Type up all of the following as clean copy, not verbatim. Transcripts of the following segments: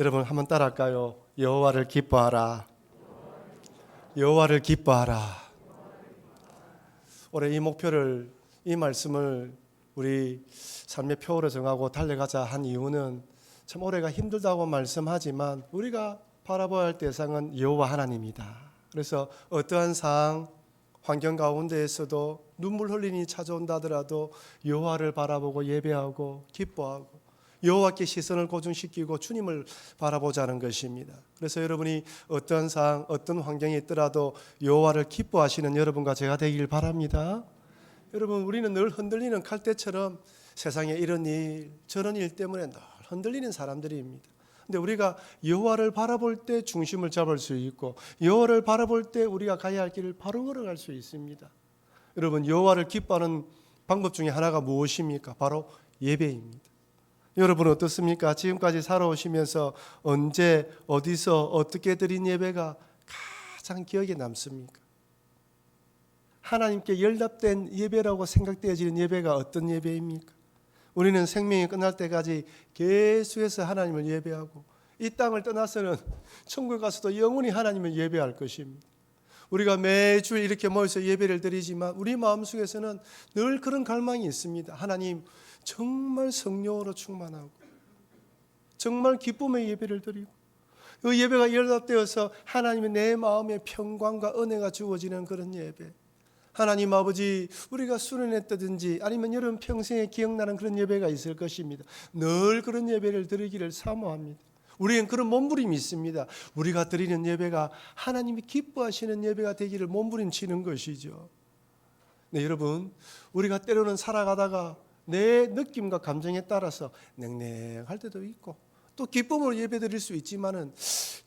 여러분 한번 따라할까요? 여호와를 기뻐하라. 여호와를 기뻐하라. 올해 이 말씀을 우리 삶의 표어로 정하고 달려가자 한 이유는 참 올해가 힘들다고 말씀하지만 우리가 바라봐야 할 대상은 여호와 하나님이다. 그래서 어떠한 상황, 환경 가운데에서도 눈물 흘리니 찾아온다 하더라도 여호와를 바라보고 예배하고 기뻐하고 여호와께 시선을 고정시키고 주님을 바라보자는 것입니다. 그래서 여러분이 어떤 상황, 어떤 환경에 있더라도 여호와를 기뻐하시는 여러분과 제가 되길 바랍니다. 여러분, 우리는 늘 흔들리는 칼대처럼 세상에 이런 일, 저런 일 때문에 늘 흔들리는 사람들입니다. 근데 우리가 여호와를 바라볼 때 중심을 잡을 수 있고 여호와를 바라볼 때 우리가 가야 할 길을 바로 걸어갈 수 있습니다. 여러분, 여호와를 기뻐하는 방법 중에 하나가 무엇입니까? 바로 예배입니다. 여러분 어떻습니까? 지금까지 살아오시면서 언제 어디서 어떻게 드린 예배가 가장 기억에 남습니까? 하나님께 연락된 예배라고 생각되어지는 예배가 어떤 예배입니까? 우리는 생명이 끝날 때까지 계속해서 하나님을 예배하고 이 땅을 떠나서는 천국에 가서도 영원히 하나님을 예배할 것입니다. 우리가 매주 이렇게 모여서 예배를 드리지만 우리 마음속에서는 늘 그런 갈망이 있습니다. 하나님, 정말 성령으로 충만하고 정말 기쁨의 예배를 드리고 그 예배가 연락되어서 하나님의 내 마음에 평강과 은혜가 주어지는 그런 예배. 하나님 아버지, 우리가 수련했다든지 아니면 여러분 평생에 기억나는 그런 예배가 있을 것입니다. 늘 그런 예배를 드리기를 사모합니다. 우리는 그런 몸부림이 있습니다. 우리가 드리는 예배가 하나님이 기뻐하시는 예배가 되기를 몸부림치는 것이죠. 네, 여러분, 우리가 때로는 살아가다가 내 느낌과 감정에 따라서 냉랭할 때도 있고 또 기쁨으로 예배드릴 수 있지만은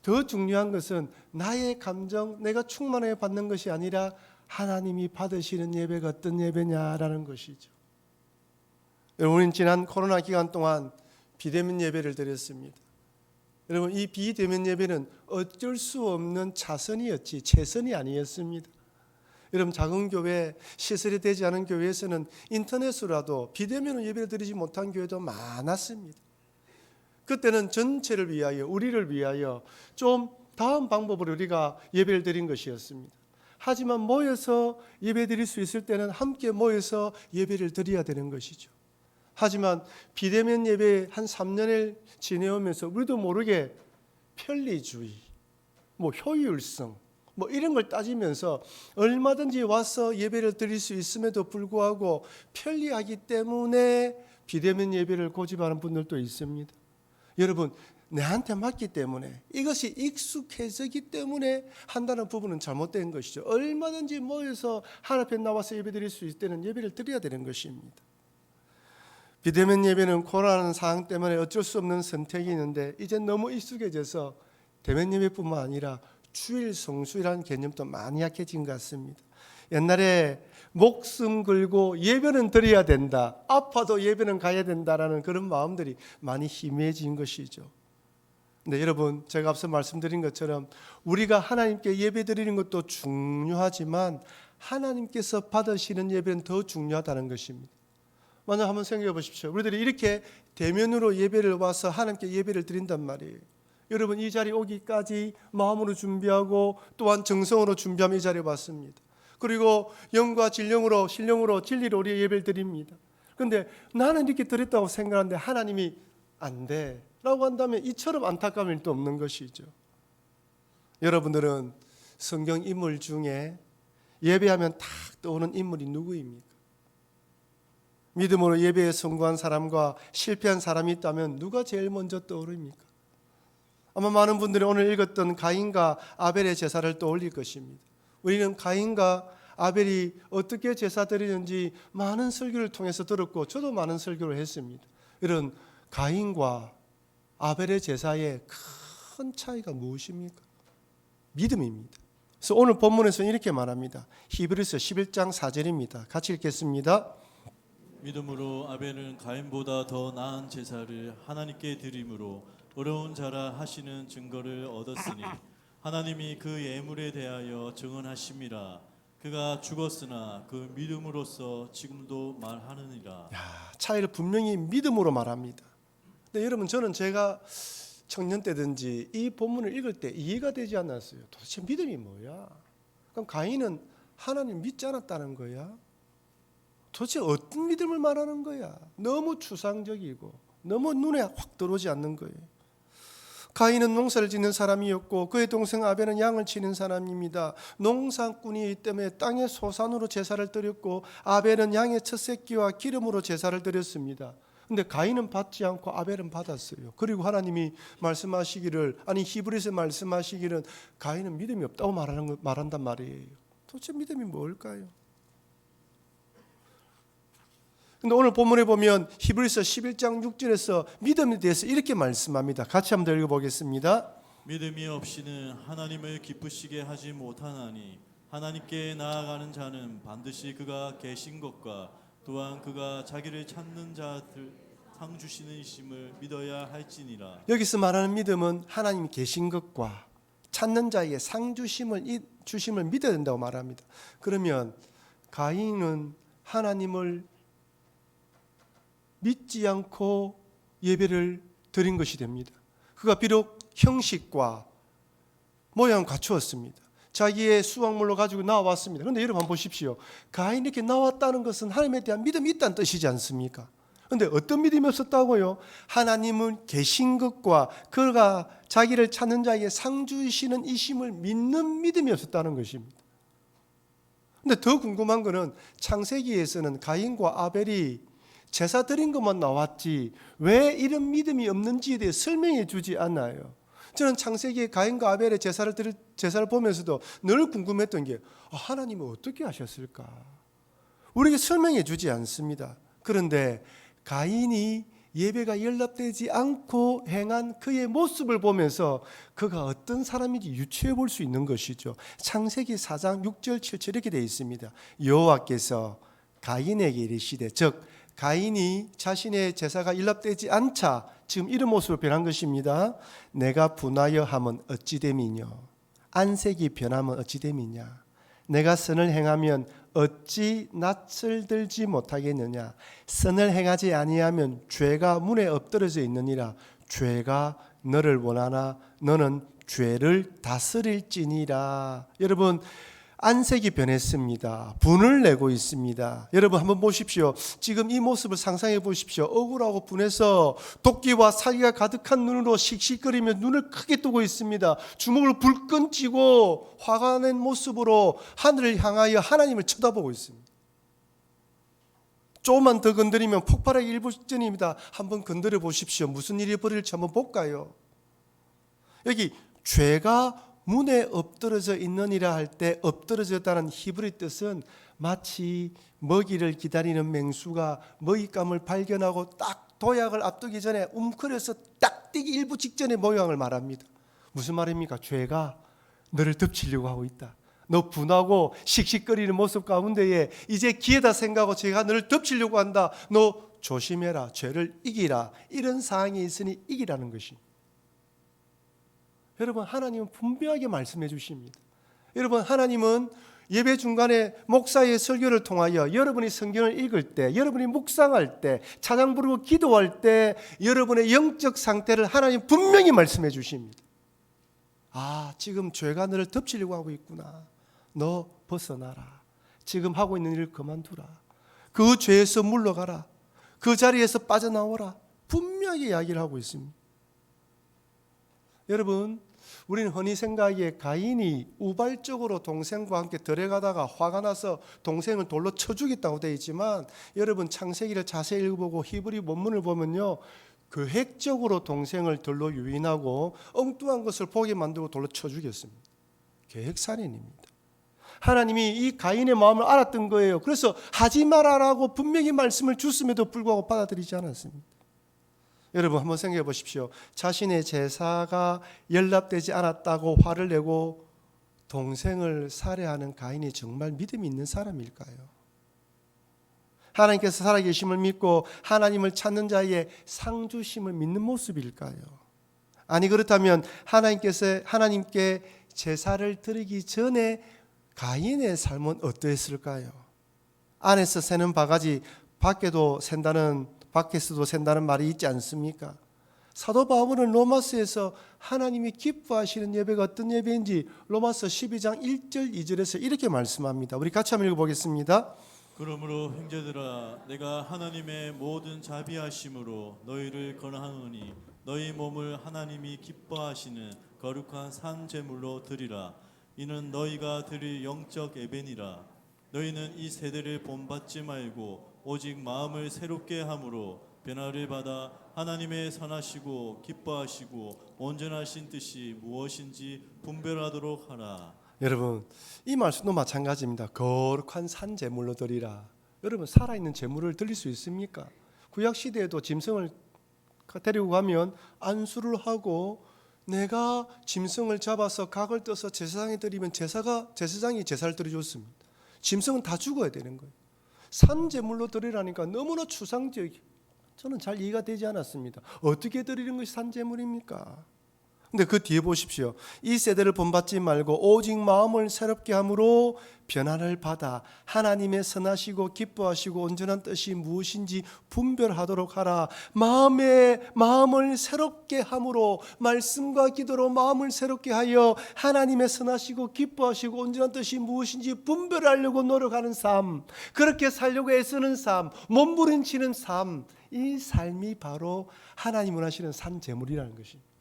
더 중요한 것은 나의 감정, 내가 충만해 받는 것이 아니라 하나님이 받으시는 예배가 어떤 예배냐라는 것이죠. 우리는 지난 코로나 기간 동안 비대면 예배를 드렸습니다. 여러분, 이 비대면 예배는 어쩔 수 없는 차선이었지 최선이 아니었습니다. 여러분, 작은 교회, 시설이 되지 않은 교회에서는 인터넷으로라도 비대면으로 예배를 드리지 못한 교회도 많았습니다. 그때는 전체를 위하여, 우리를 위하여 좀 다음 방법으로 우리가 예배를 드린 것이었습니다. 하지만 모여서 예배 드릴 수 있을 때는 함께 모여서 예배를 드려야 되는 것이죠. 하지만 비대면 예배 한 3년을 지내오면서 우리도 모르게 편리주의, 효율성, 이런 걸 따지면서 얼마든지 와서 예배를 드릴 수 있음에도 불구하고 편리하기 때문에 비대면 예배를 고집하는 분들도 있습니다. 여러분, 내한테 맞기 때문에 이것이 익숙해지기 때문에 한다는 부분은 잘못된 것이죠. 얼마든지 모여서 하나님 앞에 나와서 예배 드릴 수 있을 때는 예배를 드려야 되는 것입니다. 비대면 예배는 코로나 상황 때문에 어쩔 수 없는 선택이 있는데 이제 너무 익숙해져서 대면 예배뿐만 아니라 주일 성수라는 개념도 많이 약해진 것 같습니다. 옛날에 목숨 걸고 예배는 드려야 된다, 아파도 예배는 가야 된다라는 그런 마음들이 많이 희미해진 것이죠. 근데 여러분, 제가 앞서 말씀드린 것처럼 우리가 하나님께 예배 드리는 것도 중요하지만 하나님께서 받으시는 예배는 더 중요하다는 것입니다. 만약 한번 생각해 보십시오. 우리들이 이렇게 대면으로 예배를 와서 하나님께 예배를 드린단 말이에요. 여러분, 이 자리에 오기까지 마음으로 준비하고 또한 정성으로 준비하며 이 자리에 왔습니다. 그리고 영과 신령으로 진리로 우리 예배를 드립니다. 그런데 나는 이렇게 드렸다고 생각하는데 하나님이 안 돼 라고 한다면 이처럼 안타까움이 또 없는 것이죠. 여러분들은 성경 인물 중에 예배하면 탁 떠오르는 인물이 누구입니까? 믿음으로 예배에 성공한 사람과 실패한 사람이 있다면 누가 제일 먼저 떠오릅니까? 아마 많은 분들이 오늘 읽었던 가인과 아벨의 제사를 떠올릴 것입니다. 우리는 가인과 아벨이 어떻게 제사 드리는지 많은 설교를 통해서 들었고 저도 많은 설교를 했습니다. 이런 가인과 아벨의 제사의 큰 차이가 무엇입니까? 믿음입니다. 그래서 오늘 본문에서는 이렇게 말합니다. 히브리서 11장 4절입니다. 같이 읽겠습니다. 믿음으로 아벨은 가인보다 더 나은 제사를 하나님께 드림으로 어려운 자라 하시는 증거를 얻었으니 하나님이 그 예물에 대하여 증언하심이라. 그가 죽었으나 그 믿음으로써 지금도 말하느니라. 차이를 분명히 믿음으로 말합니다. 근데 여러분, 저는 제가 청년 때든지 이 본문을 읽을 때 이해가 되지 않았어요. 도대체 믿음이 뭐야? 그럼 가인은 하나님 믿지 않았다는 거야? 도대체 어떤 믿음을 말하는 거야? 너무 추상적이고 너무 눈에 확 들어오지 않는 거예요. 가인은 농사를 짓는 사람이었고 그의 동생 아벨은 양을 치는 사람입니다. 농사꾼이기 때문에 땅의 소산으로 제사를 드렸고 아벨은 양의 첫 새끼와 기름으로 제사를 드렸습니다. 근데 가인은 받지 않고 아벨은 받았어요. 그리고 하나님이 말씀하시기를, 아니 히브리서 말씀하시기를 가인은 믿음이 없다고 말한단 말이에요. 도대체 믿음이 뭘까요? 근데 오늘 본문에 보면 히브리서 11장 6절에서 믿음에 대해서 이렇게 말씀합니다. 같이 한번 읽어보겠습니다. 믿음이 없이는 하나님을 기쁘시게 하지 못하나니 하나님께 나아가는 자는 반드시 그가 계신 것과 또한 그가 자기를 찾는 자들 상 주시는 이심을 믿어야 할지니라. 여기서 말하는 믿음은 하나님이 계신 것과 찾는 자에게 상 주심을 믿어야 된다고 말합니다. 그러면 가인은 하나님을 믿지 않고 예배를 드린 것이 됩니다. 그가 비록 형식과 모양을 갖추었습니다. 자기의 수확물로 가지고 나왔습니다. 그런데 여러분 한번 보십시오. 가인이 이렇게 나왔다는 것은 하나님에 대한 믿음이 있다는 뜻이지 않습니까? 그런데 어떤 믿음이 없었다고요? 하나님은 계신 것과 그가 자기를 찾는 자에게 상 주시는 이심을 믿는 믿음이 없었다는 것입니다. 그런데 더 궁금한 것은 창세기에서는 가인과 아벨이 제사 드린 것만 나왔지 왜 이런 믿음이 없는지에 대해 설명해 주지 않아요. 저는 창세기에 가인과 아벨의 제사를 보면서도 늘 궁금했던 게 하나님은 어떻게 하셨을까? 우리에게 설명해 주지 않습니다. 그런데 가인이 예배가 연락되지 않고 행한 그의 모습을 보면서 그가 어떤 사람인지 유추해 볼 수 있는 것이죠. 창세기 4장 6절 7절 이렇게 되어 있습니다. 여호와께서 가인에게 이르시되, 즉 가인이 자신의 제사가 일납되지 않자 지금 이런 모습으로 변한 것입니다. 내가 분하여 함은 어찌 됨이뇨? 안색이 변하면 어찌 됨이냐? 내가 선을 행하면 어찌 낯을 들지 못하겠느냐? 선을 행하지 아니하면 죄가 문에 엎드러져 있느니라. 죄가 너를 원하나 너는 죄를 다스릴지니라. 여러분, 안색이 변했습니다. 분을 내고 있습니다. 여러분 한번 보십시오. 지금 이 모습을 상상해 보십시오. 억울하고 분해서 도끼와 살기가 가득한 눈으로 씩씩거리며 눈을 크게 뜨고 있습니다. 주먹을 불끈 쥐고 화가 낸 모습으로 하늘을 향하여 하나님을 쳐다보고 있습니다. 조금만 더 건드리면 폭발하기 일부 직전입니다. 한번 건드려 보십시오. 무슨 일이 벌어질지 한번 볼까요? 여기 죄가 문에 엎드러져 있느니라 할 때 엎드러졌다는 히브리 뜻은 마치 먹이를 기다리는 맹수가 먹잇감을 발견하고 딱 도약을 앞두기 전에 움크려서 딱 뛰기 일부 직전의 모양을 말합니다. 무슨 말입니까? 죄가 너를 덮치려고 하고 있다. 너 분하고 씩씩거리는 모습 가운데에 이제 기회다 생각하고 죄가 너를 덮치려고 한다. 너 조심해라. 죄를 이기라. 이런 상황이 있으니 이기라는 것입니다. 여러분, 하나님은 분명하게 말씀해 주십니다. 여러분, 하나님은 예배 중간에 목사의 설교를 통하여 여러분이 성경을 읽을 때, 여러분이 묵상할 때, 찬양 부르고 기도할 때 여러분의 영적 상태를 하나님 분명히 말씀해 주십니다. 지금 죄가 너를 덮치려고 하고 있구나. 너 벗어나라. 지금 하고 있는 일을 그만두라. 그 죄에서 물러가라. 그 자리에서 빠져나오라. 분명히 이야기를 하고 있습니다. 여러분, 우리는 흔히 생각하기에 가인이 우발적으로 동생과 함께 들어가다가 화가 나서 동생을 돌로 쳐 죽였다고 되어 있지만, 여러분 창세기를 자세히 읽어보고 히브리 본문을 보면요, 계획적으로 동생을 돌로 유인하고 엉뚱한 것을 보게 만들고 돌로 쳐 죽였습니다. 계획살인입니다. 하나님이 이 가인의 마음을 알았던 거예요. 그래서 하지 말아라고 분명히 말씀을 줬음에도 불구하고 받아들이지 않았습니다. 여러분 한번 생각해 보십시오. 자신의 제사가 연락되지 않았다고 화를 내고 동생을 살해하는 가인이 정말 믿음이 있는 사람일까요? 하나님께서 살아계심을 믿고 하나님을 찾는 자의 상 주심을 믿는 모습일까요? 아니, 그렇다면 하나님께 제사를 드리기 전에 가인의 삶은 어떠했을까요? 안에서 새는 바가지 밖에서도 샌다는 말이 있지 않습니까? 사도 바울은 로마서에서 하나님이 기뻐하시는 예배가 어떤 예배인지 로마서 12장 1절 2절에서 이렇게 말씀합니다. 우리 같이 한번 읽어보겠습니다. 그러므로 형제들아 내가 하나님의 모든 자비하심으로 너희를 권하노니 너희 몸을 하나님이 기뻐하시는 거룩한 산 제물로 드리라. 이는 너희가 드릴 영적 예배니라. 너희는 이 세대를 본받지 말고 오직 마음을 새롭게 함으로 변화를 받아 하나님의 선하시고 기뻐하시고 온전하신 뜻이 무엇인지 분별하도록 하라. 여러분, 이 말씀도 마찬가지입니다. 거룩한 산 제물로 드리라. 여러분, 살아있는 제물을 드릴 수 있습니까? 구약 시대에도 짐승을 데리고 가면 안수를 하고 내가 짐승을 잡아서 각을 떠서 제사장에 드리면 제사장이 제사를 드려줬습니다. 짐승은 다 죽어야 되는 거예요. 산 제물로 드리라니까 너무나 추상적이. 저는 잘 이해가 되지 않았습니다. 어떻게 드리는 것이 산 제물입니까? 근데 그 뒤에 보십시오. 이 세대를 본받지 말고 오직 마음을 새롭게 함으로 변화를 받아 하나님의 선하시고 기뻐하시고 온전한 뜻이 무엇인지 분별하도록 하라. 마음을 새롭게 함으로 말씀과 기도로 마음을 새롭게 하여 하나님의 선하시고 기뻐하시고 온전한 뜻이 무엇인지 분별하려고 노력하는 삶, 그렇게 살려고 애쓰는 삶, 몸부림치는 삶, 이 삶이 바로 하나님 원하시는 산 제물이라는 것입니다.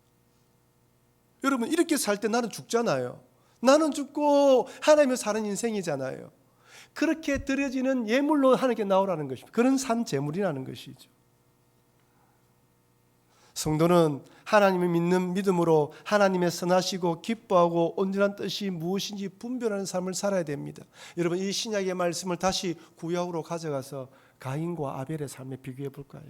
여러분, 이렇게 살 때 나는 죽잖아요. 나는 죽고 하나님을 사는 인생이잖아요. 그렇게 드려지는 예물로 하나님께 나오라는 것입니다. 그런 산 제물이라는 것이죠. 성도는 하나님을 믿는 믿음으로 하나님의 선하시고 기뻐하고 온전한 뜻이 무엇인지 분별하는 삶을 살아야 됩니다. 여러분, 이 신약의 말씀을 다시 구약으로 가져가서 가인과 아벨의 삶에 비교해 볼까요?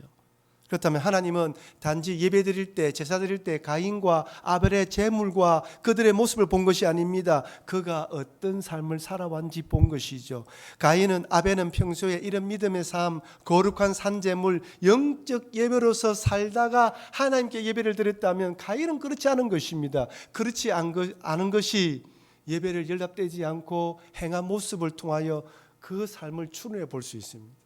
그렇다면 하나님은 단지 예배 드릴 때, 제사 드릴 때 가인과 아벨의 제물과 그들의 모습을 본 것이 아닙니다. 그가 어떤 삶을 살아왔는지 본 것이죠. 가인은, 아벨은 평소에 이런 믿음의 삶, 거룩한 산제물, 영적 예배로서 살다가 하나님께 예배를 드렸다면 가인은 그렇지 않은 것입니다. 그렇지 않은 것이 예배를 연락되지 않고 행한 모습을 통하여 그 삶을 추론해 볼 수 있습니다.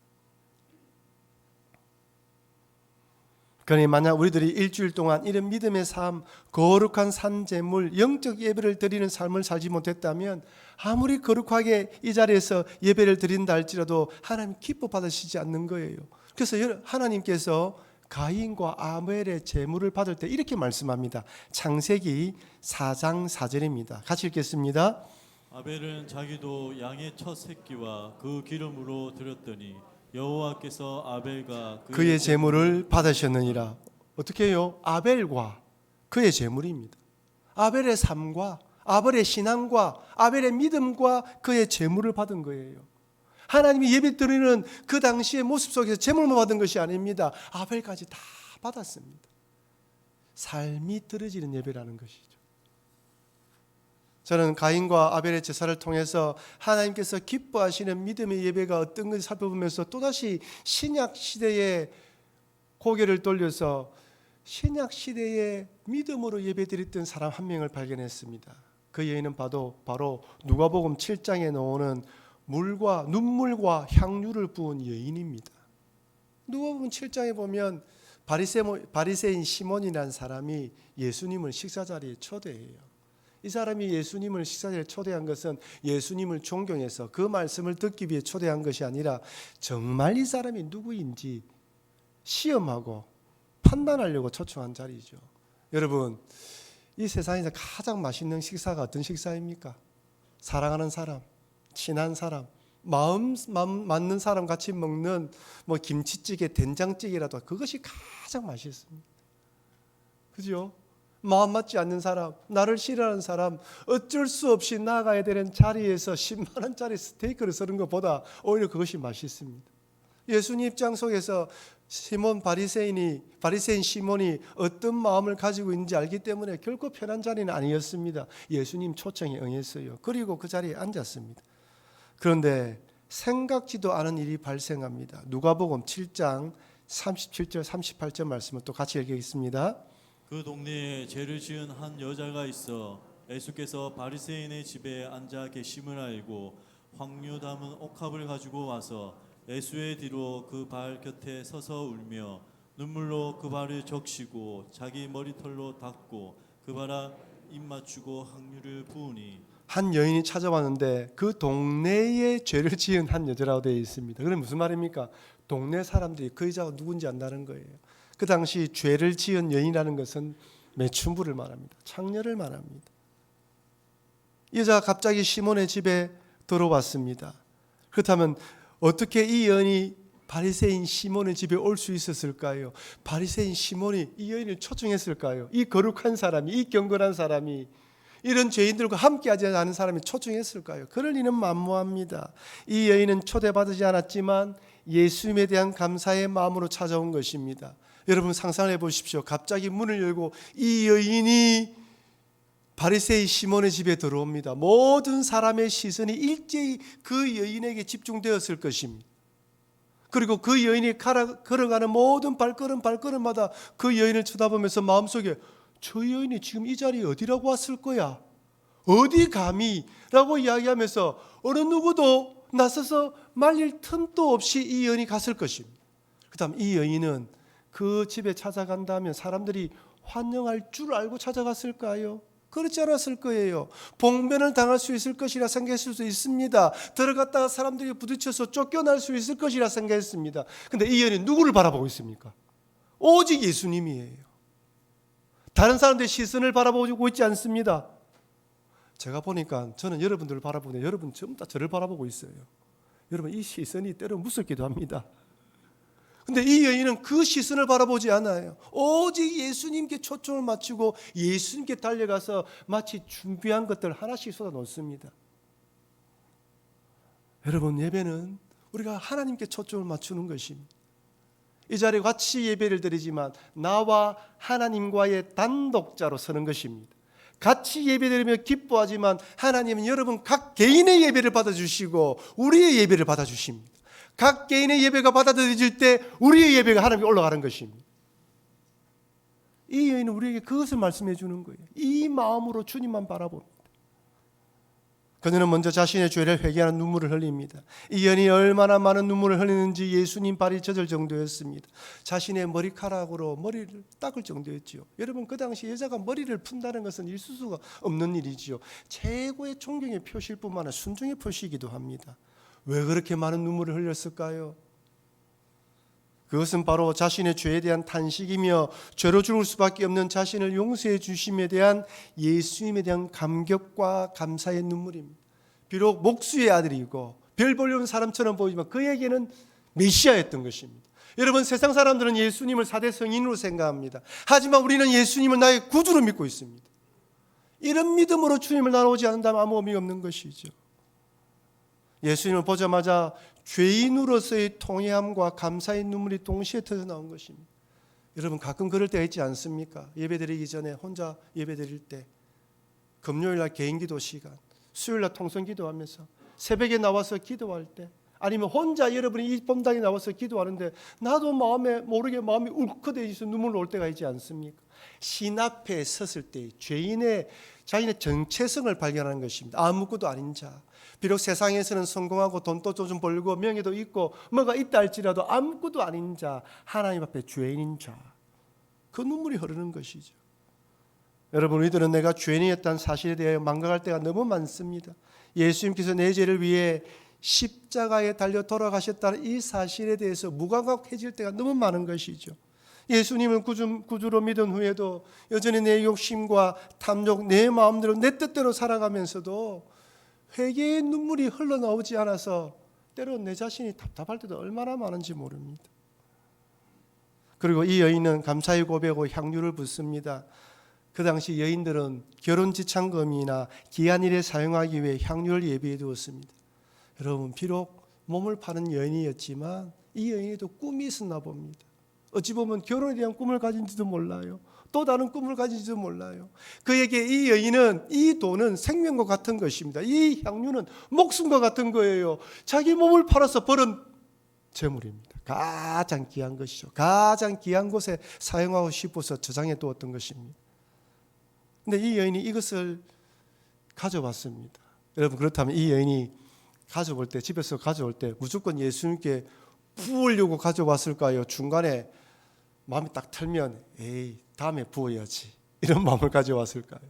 그러니 만약 우리들이 일주일 동안 이런 믿음의 삶, 거룩한 산제물, 영적 예배를 드리는 삶을 살지 못했다면 아무리 거룩하게 이 자리에서 예배를 드린다 할지라도 하나님 기뻐 받으시지 않는 거예요. 그래서 하나님께서 가인과 아벨의 제물을 받을 때 이렇게 말씀합니다. 창세기 4장 4절입니다. 같이 읽겠습니다. 아벨은 자기도 양의 첫 새끼와 그 기름으로 드렸더니 여호와께서 아벨과 그의 제물을 받으셨느니라. 어떻게 해요? 아벨과 그의 제물입니다. 아벨의 삶과 아벨의 신앙과 아벨의 믿음과 그의 제물을 받은 거예요. 하나님이 예배 드리는 그 당시의 모습 속에서 제물만 받은 것이 아닙니다. 아벨까지 다 받았습니다. 삶이 드려지는 예배라는 것이죠. 저는 가인과 아벨의 제사를 통해서 하나님께서 기뻐하시는 믿음의 예배가 어떤 것인지 살펴보면서 또다시 신약 시대의 고개를 돌려서 신약 시대의 믿음으로 예배드렸던 사람 한 명을 발견했습니다. 그 여인은 바로 누가복음 7장에 나오는 눈물과 향유를 부은 여인입니다. 누가복음 7장에 보면 바리새인 시몬이라는 사람이 예수님을 식사자리에 초대해요. 이 사람이 예수님을 식사자리에 초대한 것은 예수님을 존경해서 그 말씀을 듣기 위해 초대한 것이 아니라 정말 이 사람이 누구인지 시험하고 판단하려고 초청한 자리죠. 여러분, 이 세상에서 가장 맛있는 식사가 어떤 식사입니까? 사랑하는 사람, 친한 사람, 마음 맞는 사람 같이 먹는 김치찌개, 된장찌개라도 그것이 가장 맛있습니다. 그죠? 마음 맞지 않는 사람, 나를 싫어하는 사람, 어쩔 수 없이 나가야 되는 자리에서 10만 원짜리 스테이크를 쓰는 것보다 오히려 그것이 맛있습니다. 예수님 입장 속에서 바리새인 시몬이 어떤 마음을 가지고 있는지 알기 때문에 결코 편한 자리는 아니었습니다. 예수님 초청에 응했어요. 그리고 그 자리에 앉았습니다. 그런데 생각지도 않은 일이 발생합니다. 누가복음 7장 37절 38절 말씀을 또 같이 읽겠습니다. 그 동네에 죄를 지은 한 여자가 있어 예수께서 바리새인의 집에 앉아 계심을 알고 황유 담은 옥합을 가지고 와서 예수의 뒤로 그 발 곁에 서서 울며 눈물로 그 발을 적시고 자기 머리털로 닦고 그 발아 입 맞추고 향유를 부으니 한 여인이 찾아왔는데 그 동네에 죄를 지은 한 여자라고 되어 있습니다. 그럼 무슨 말입니까? 동네 사람들이 그 여자가 누군지 안다는 거예요. 그 당시 죄를 지은 여인이라는 것은 매춘부를 말합니다. 창녀를 말합니다. 이 여자가 갑자기 시몬의 집에 들어왔습니다. 그렇다면 어떻게 이 여인이 바리새인 시몬의 집에 올 수 있었을까요? 바리새인 시몬이 이 여인을 초청했을까요? 이 거룩한 사람이, 이 경건한 사람이, 이런 죄인들과 함께하지 않은 사람이 초청했을까요? 그럴 리는 만무합니다. 이 여인은 초대받지 않았지만 예수님에 대한 감사의 마음으로 찾아온 것입니다. 여러분 상상을 해보십시오. 갑자기 문을 열고 이 여인이 바리새인 시몬의 집에 들어옵니다. 모든 사람의 시선이 일제히 그 여인에게 집중되었을 것입니다. 그리고 그 여인이 걸어가는 모든 발걸음마다 그 여인을 쳐다보면서 마음속에 저 여인이 지금 이 자리에 어디라고 왔을 거야? 어디 감히? 라고 이야기하면서 어느 누구도 나서서 말릴 틈도 없이 이 여인이 갔을 것입니다. 그 다음 이 여인은 그 집에 찾아간다면 사람들이 환영할 줄 알고 찾아갔을까요? 그렇지 않았을 거예요. 봉변을 당할 수 있을 것이라 생각했을 수 있습니다. 들어갔다가 사람들이 부딪혀서 쫓겨날 수 있을 것이라 생각했습니다. 그런데 이 여인이 누구를 바라보고 있습니까? 오직 예수님이에요. 다른 사람들의 시선을 바라보고 있지 않습니다. 제가 보니까 저는 여러분들을 바라보는데 여러분 전부 다 저를 바라보고 있어요. 여러분 이 시선이 때로 무섭기도 합니다. 근데 이 여인은 그 시선을 바라보지 않아요. 오직 예수님께 초점을 맞추고 예수님께 달려가서 마치 준비한 것들 하나씩 쏟아놓습니다. 여러분 예배는 우리가 하나님께 초점을 맞추는 것입니다. 이 자리에 같이 예배를 드리지만 나와 하나님과의 단독자로 서는 것입니다. 같이 예배드리며 기뻐하지만 하나님은 여러분 각 개인의 예배를 받아주시고 우리의 예배를 받아주십니다. 각 개인의 예배가 받아들여질 때 우리의 예배가 하나님께 올라가는 것입니다. 이 여인은 우리에게 그것을 말씀해 주는 거예요. 이 마음으로 주님만 바라봅니다. 그녀는 먼저 자신의 죄를 회개하는 눈물을 흘립니다. 이 여인이 얼마나 많은 눈물을 흘리는지 예수님 발이 젖을 정도였습니다. 자신의 머리카락으로 머리를 닦을 정도였지요. 여러분 그 당시 여자가 머리를 푼다는 것은 있을 수가 없는 일이지요. 최고의 존경의 표시일 뿐만 아니라 순종의 표시이기도 합니다. 왜 그렇게 많은 눈물을 흘렸을까요? 그것은 바로 자신의 죄에 대한 탄식이며 죄로 죽을 수밖에 없는 자신을 용서해 주심에 대한 예수님에 대한 감격과 감사의 눈물입니다. 비록 목수의 아들이고 별 볼려온 사람처럼 보이지만 그에게는 메시아였던 것입니다. 여러분 세상 사람들은 예수님을 4대 성인으로 생각합니다. 하지만 우리는 예수님을 나의 구주로 믿고 있습니다. 이런 믿음으로 주님을 나오지 않는다면 아무 의미 없는 것이죠. 예수님을 보자마자 죄인으로서의 통회함과 감사의 눈물이 동시에 터져나온 것입니다. 여러분 가끔 그럴 때가 있지 않습니까? 예배드리기 전에 혼자 예배드릴 때 금요일날 개인기도 시간, 수요일날 통성기도하면서 새벽에 나와서 기도할 때 아니면 혼자 여러분이 이 본당에 나와서 기도하는데 나도 마음에 모르게 마음이 울컥해져서 눈물 올 때가 있지 않습니까? 신 앞에 섰을 때 죄인의 자신의 정체성을 발견하는 것입니다. 아무것도 아닌 자, 비록 세상에서는 성공하고 돈도 좀 벌고 명예도 있고 뭐가 있다 할지라도 아무것도 아닌 자, 하나님 앞에 죄인인 자, 그 눈물이 흐르는 것이죠. 여러분 우리들은 내가 죄인이었다는 사실에 대하여 망각할 때가 너무 많습니다. 예수님께서 내 죄를 위해 십자가에 달려 돌아가셨다는 이 사실에 대해서 무감각해질 때가 너무 많은 것이죠. 예수님을 구주로 믿은 후에도 여전히 내 욕심과 탐욕, 내 마음대로 내 뜻대로 살아가면서도 회개의 눈물이 흘러나오지 않아서 때로 내 자신이 답답할 때도 얼마나 많은지 모릅니다. 그리고 이 여인은 감사의 고백으로 향유를 붓습니다. 그 당시 여인들은 결혼 지참금이나 기한일에 사용하기 위해 향유를 예비해 두었습니다. 여러분 비록 몸을 파는 여인이었지만 이 여인에도 꿈이 있었나 봅니다. 어찌 보면 결혼에 대한 꿈을 가진지도 몰라요. 또 다른 꿈을 가진지도 몰라요. 그에게 이 여인은 이 돈은 생명과 같은 것입니다. 이 향유는 목숨과 같은 거예요. 자기 몸을 팔아서 벌은 재물입니다. 가장 귀한 것이죠. 가장 귀한 곳에 사용하고 싶어서 저장해 두었던 것입니다. 근데 이 여인이 이것을 가져왔습니다. 여러분 그렇다면 이 여인이 가져올 때, 집에서 가져올 때 무조건 예수님께 부으려고 가져왔을까요? 중간에 마음이 딱 털면 에이 다음에 부어야지 이런 마음을 가져왔을까요?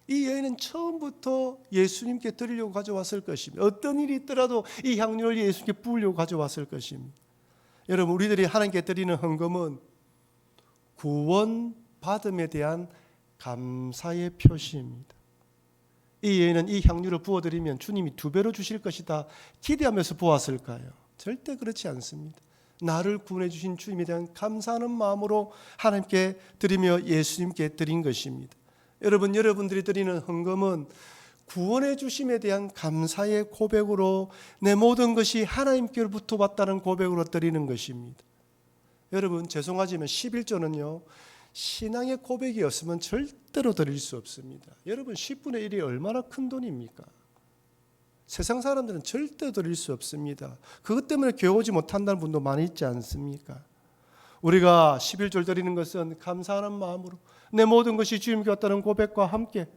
이 여인은 처음부터 예수님께 드리려고 가져왔을 것입니다. 어떤 일이 있더라도 이 향유를 예수님께 부으려고 가져왔을 것입니다. 여러분, 우리들이 하나님께 드리는 헌금은 구원 받음에 대한 감사의 표시입니다. 이 여인은 이 향유를 부어드리면 주님이 2배로 주실 것이다 기대하면서 부었을까요? 절대 그렇지 않습니다. 나를 구원해 주신 주님에 대한 감사하는 마음으로 하나님께 드리며 예수님께 드린 것입니다. 여러분, 여러분들이 드리는 헌금은 구원해 주심에 대한 감사의 고백으로 내 모든 것이 하나님께로부터 왔다는 고백으로 드리는 것입니다. 여러분, 죄송하지만 11조는요 신앙의 고백이 없으면 절대로 드릴 수 없습니다. 여러분, 10분의 1이 얼마나 큰 돈입니까? 세상 사람들은 절대 드릴 수 없습니다. 그것 때문에 교회 오지 못한다는 분도 많이 있지 않습니까? 우리가 11조를 드리는 것은 감사하는 마음으로 내 모든 것이 주님께 왔다는 고백과 함께,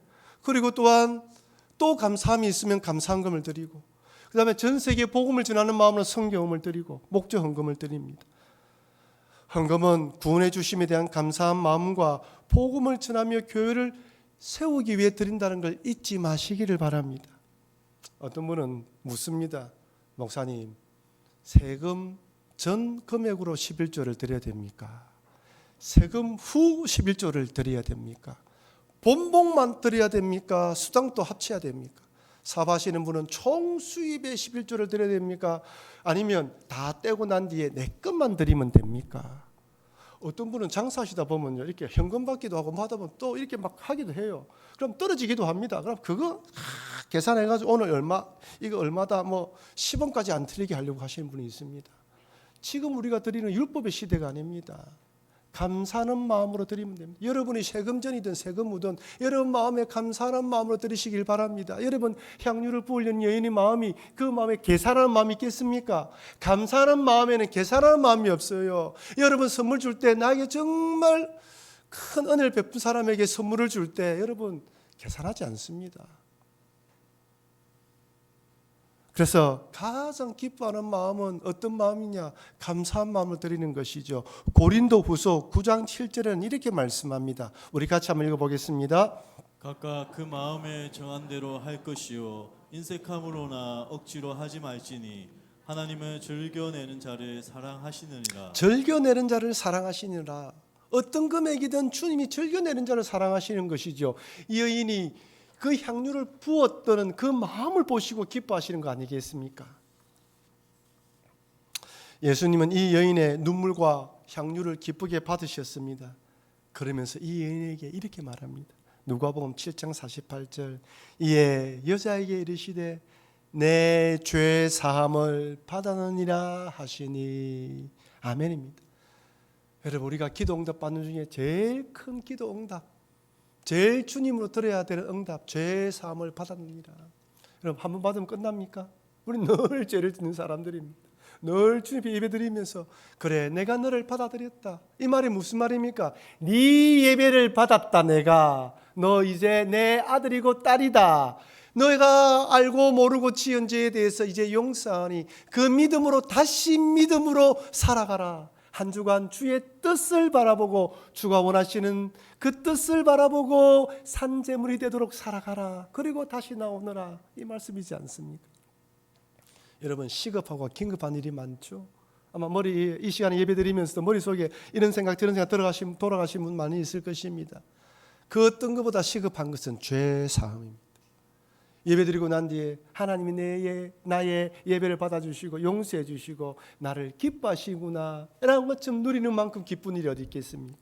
그리고 또한 또 감사함이 있으면 감사헌금을 드리고, 그 다음에 전 세계에 복음을 전하는 마음으로 성경을 드리고 목적 헌금을 드립니다. 헌금은 구원해 주심에 대한 감사한 마음과 복음을 전하며 교회를 세우기 위해 드린다는 걸 잊지 마시기를 바랍니다. 어떤 분은 묻습니다. 목사님, 세금 전 금액으로 11조를 드려야 됩니까? 세금 후 11조를 드려야 됩니까? 본복만 드려야 됩니까? 수당도 합쳐야 됩니까? 사업하시는 분은 총 수입의 11조를 드려야 됩니까? 아니면 다 떼고 난 뒤에 내 것만 드리면 됩니까? 어떤 분은 장사하시다 보면요, 이렇게 현금 받기도 하고 받아보면 또 이렇게 막 하기도 해요. 그럼 떨어지기도 합니다. 그럼 그거 계산해가지고 오늘 얼마, 이거 얼마다, 뭐 10원까지 안 틀리게 하려고 하시는 분이 있습니다. 지금 우리가 드리는 율법의 시대가 아닙니다. 감사하는 마음으로 드리면 됩니다. 여러분이 세금전이든 세금후든 여러분 마음에 감사하는 마음으로 드리시길 바랍니다. 여러분, 향유를 부으려는 여인의 마음이 그 마음에 계산하는 마음이 있겠습니까? 감사하는 마음에는 계산하는 마음이 없어요. 여러분, 선물 줄 때 나에게 정말 큰 은혜를 베푼 사람에게 선물을 줄 때 여러분 계산하지 않습니다. 그래서 가장 기뻐하는 마음은 어떤 마음이냐? 감사한 마음을 드리는 것이죠. 고린도후서 9장 7절에는 이렇게 말씀합니다. 우리 같이 한번 읽어보겠습니다. 각각 그 마음에 정한 대로 할 것이요 인색함으로나 억지로 하지 말지니 하나님은 즐겨내는 자를 사랑하시느니라. 즐겨내는 자를 사랑하시느라. 어떤 금액이든 주님이 즐겨내는 자를 사랑하시는 것이죠. 이 여인이 그 향유를 부었던 그 마음을 보시고 기뻐하시는 거 아니겠습니까? 예수님은 이 여인의 눈물과 향유를 기쁘게 받으셨습니다. 그러면서 이 여인에게 이렇게 말합니다. 누가복음 7장 48절, 이에 여자에게 이르시되 내 죄 사함을 받았느니라 하시니. 아멘입니다. 여러분, 우리가 기도 응답 받는 중에 제일 큰 기도 응답, 제일 주님으로 드려야 되는 응답, 죄 사함을 받았느니라. 여러분, 한 번 받으면 끝납니까? 우리 늘 죄를 짓는 사람들입니다. 늘 주님께 예배드리면서 그래, 내가 너를 받아들였다. 이 말이 무슨 말입니까? 네 예배를 받았다. 내가 너 이제 내 아들이고 딸이다. 너희가 알고 모르고 지은 죄에 대해서 이제 용서하니 그 믿음으로 다시 믿음으로 살아가라. 한 주간 주의 뜻을 바라보고 주가 원하시는 그 뜻을 바라보고 산재물이 되도록 살아가라. 그리고 다시 나오너라. 이 말씀이지 않습니까? 여러분, 시급하고 긴급한 일이 많죠. 아마 이 시간에 예배드리면서도 머릿속에 이런 생각 저런 생각 돌아가신 분 많이 있을 것입니다. 그 어떤 것보다 시급한 것은 죄 사함입니다. 예배드리고 난 뒤에 하나님이 나의 예배를 받아주시고 용서해 주시고 나를 기뻐하시구나 라는 것좀 누리는 만큼 기쁜 일이 어디 있겠습니까?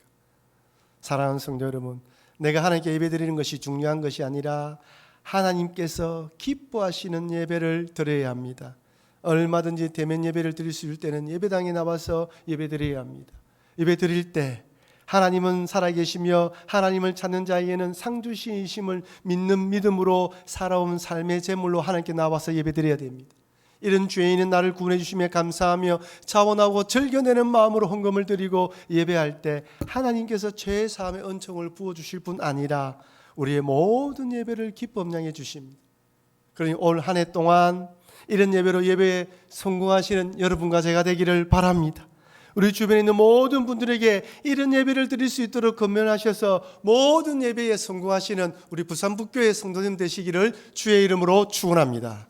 사랑하는 성도 여러분, 내가 하나님께 예배드리는 것이 중요한 것이 아니라 하나님께서 기뻐하시는 예배를 드려야 합니다. 얼마든지 대면 예배를 드릴 수 있을 때는 예배당에 나와서 예배드려야 합니다. 예배 드릴 때 하나님은 살아계시며 하나님을 찾는 자에게는 상주신이심을 믿는 믿음으로 살아온 삶의 제물로 하나님께 나와서 예배드려야 됩니다. 이런 죄인은 나를 구원해 주심에 감사하며 자원하고 즐겨내는 마음으로 헌금을 드리고 예배할 때 하나님께서 죄 사함의 은총을 부어주실 뿐 아니라 우리의 모든 예배를 기뻐 음양해 주십니다. 그러니 올 한 해 동안 이런 예배로 예배에 성공하시는 여러분과 제가 되기를 바랍니다. 우리 주변에 있는 모든 분들에게 이런 예배를 드릴 수 있도록 건면하셔서 모든 예배에 성공하시는 우리 부산북교회 성도님 되시기를 주의 이름으로 축원합니다.